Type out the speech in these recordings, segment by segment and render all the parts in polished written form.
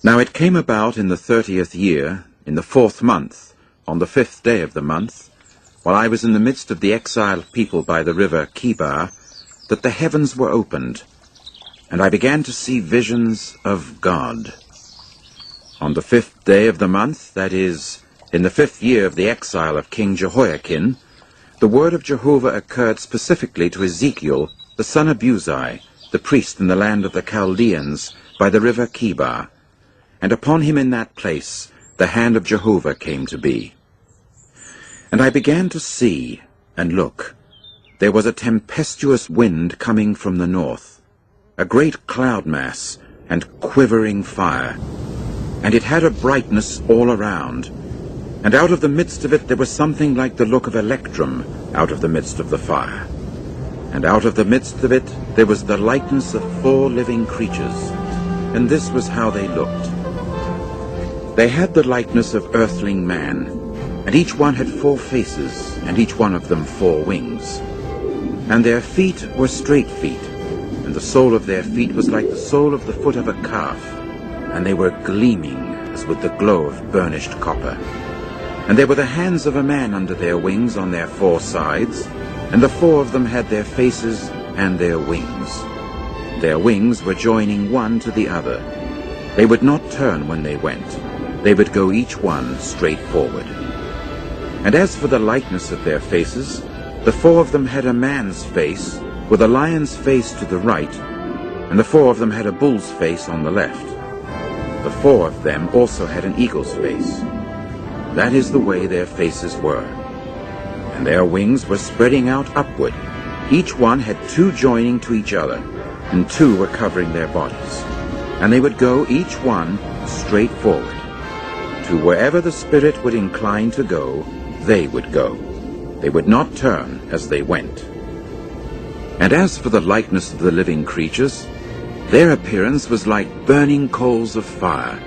Now it came about in the 30th year, in the 4th month, on the 5th day of the month, while I was in the midst of the exiled people by the river Chebar, that the heavens were opened, and I began to see visions of God. On the 5th day of the month, that is, in the 5th year of the exile of King Jehoiakim, the word of Jehovah occurred specifically to Ezekiel, the son of Buzi, the priest in the land of the Chaldeans, by the river Chebar. And upon him in that place the hand of Jehovah came to be. And I began to see, and look, there was a tempestuous wind coming from the north, a great cloud mass, and quivering fire, and it had a brightness all around, and out of the midst of it there was something like the look of electrum out of the midst of the fire. And out of the midst of it there was the likeness of 4 living creatures, and this was how they looked. They had the likeness of earthling man, and each one had 4 faces, and each one of them 4 wings. And their feet were straight feet, and the sole of their feet was like the sole of the foot of a calf, and they were gleaming as with the glow of burnished copper. And there were the hands of a man under their wings on their 4 sides, and the 4 of them had their faces and their wings. Their wings were joining one to the other. They would not turn when they went. They would go each one straight forward. And as for the likeness of their faces, the 4 of them had a man's face, with a lion's face to the right, and the 4 of them had a bull's face on the left. The 4 of them also had an eagle's face. That is the way their faces were. And their wings were spreading out upward. Each one had 2 joining to each other, and 2 were covering their bodies. And they would go each one straight forward. To wherever the Spirit would incline to go, they would go. They would not turn as they went. And as for the likeness of the living creatures, their appearance was like burning coals of fire.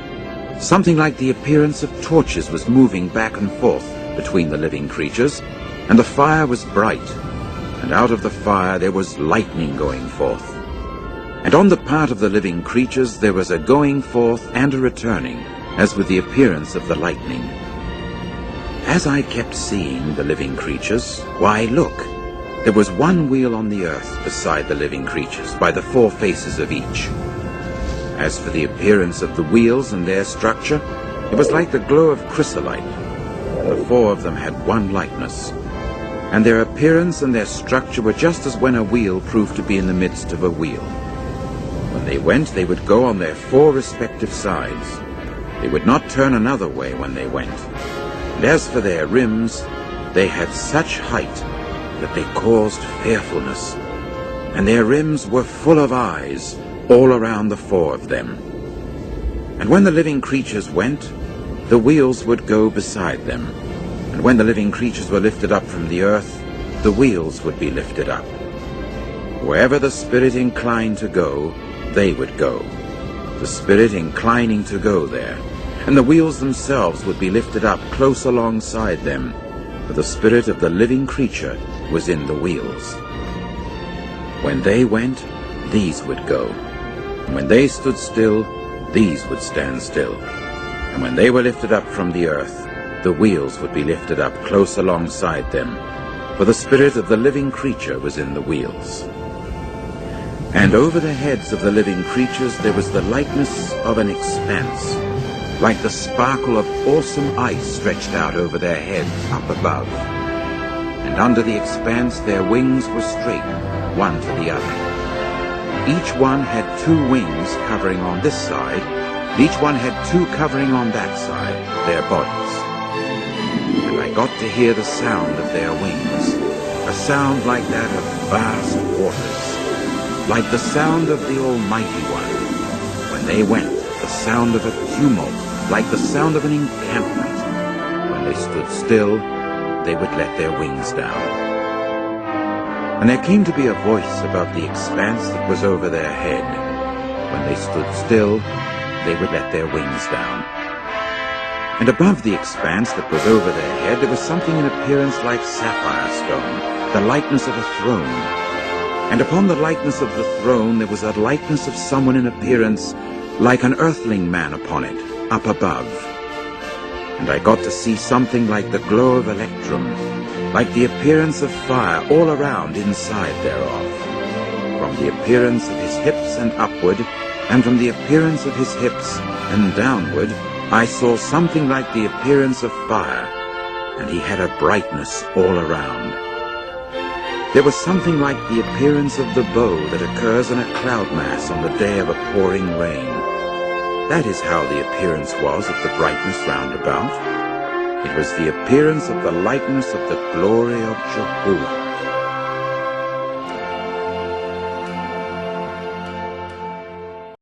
Something like the appearance of torches was moving back and forth between the living creatures, and the fire was bright, and out of the fire there was lightning going forth. And on the part of the living creatures there was a going forth and a returning, as with the appearance of the lightning. As I kept seeing the living creatures, why, look, there was one wheel on the earth beside the living creatures, by the 4 faces of each. As for the appearance of the wheels and their structure, it was like the glow of chrysolite, and the 4 of them had one likeness. And their appearance and their structure were just as when a wheel proved to be in the midst of a wheel. When they went, they would go on their 4 respective sides. They would not turn another way when they went. And as for their rims, they had such height that they caused fearfulness. And their rims were full of eyes all around the 4 of them. And when the living creatures went, the wheels would go beside them. And when the living creatures were lifted up from the earth, the wheels would be lifted up. Wherever the Spirit inclined to go, they would go, the Spirit inclining to go there, and the wheels themselves would be lifted up close alongside them, for the spirit of the living creature was in the wheels. When they went, these would go, and when they stood still, these would stand still, and when they were lifted up from the earth, the wheels would be lifted up close alongside them, for the spirit of the living creature was in the wheels. And over the heads of the living creatures there was the likeness of an expanse, like the sparkle of awesome ice stretched out over their heads up above. And under the expanse their wings were straight, one to the other. Each one had 2 wings covering on this side, and each one had 2 covering on that side, their bodies. And I got to hear the sound of their wings, a sound like that of vast waters, like the sound of the Almighty One. When they went, the sound of a tumult, like the sound of an encampment. When they stood still, they would let their wings down. And there came to be a voice above the expanse that was over their head. When they stood still, they would let their wings down. And above the expanse that was over their head, there was something in appearance like sapphire stone, the likeness of a throne. And upon the likeness of the throne there was a likeness of someone in appearance like an earthling man upon it, up above. And I got to see something like the glow of electrum, like the appearance of fire all around inside thereof. From the appearance of his hips and upward, and from the appearance of his hips and downward, I saw something like the appearance of fire, and he had a brightness all around. There was something like the appearance of the bow that occurs in a cloud mass on the day of a pouring rain. That is how the appearance was of the brightness round about. It was the appearance of the likeness of the glory of Jehovah.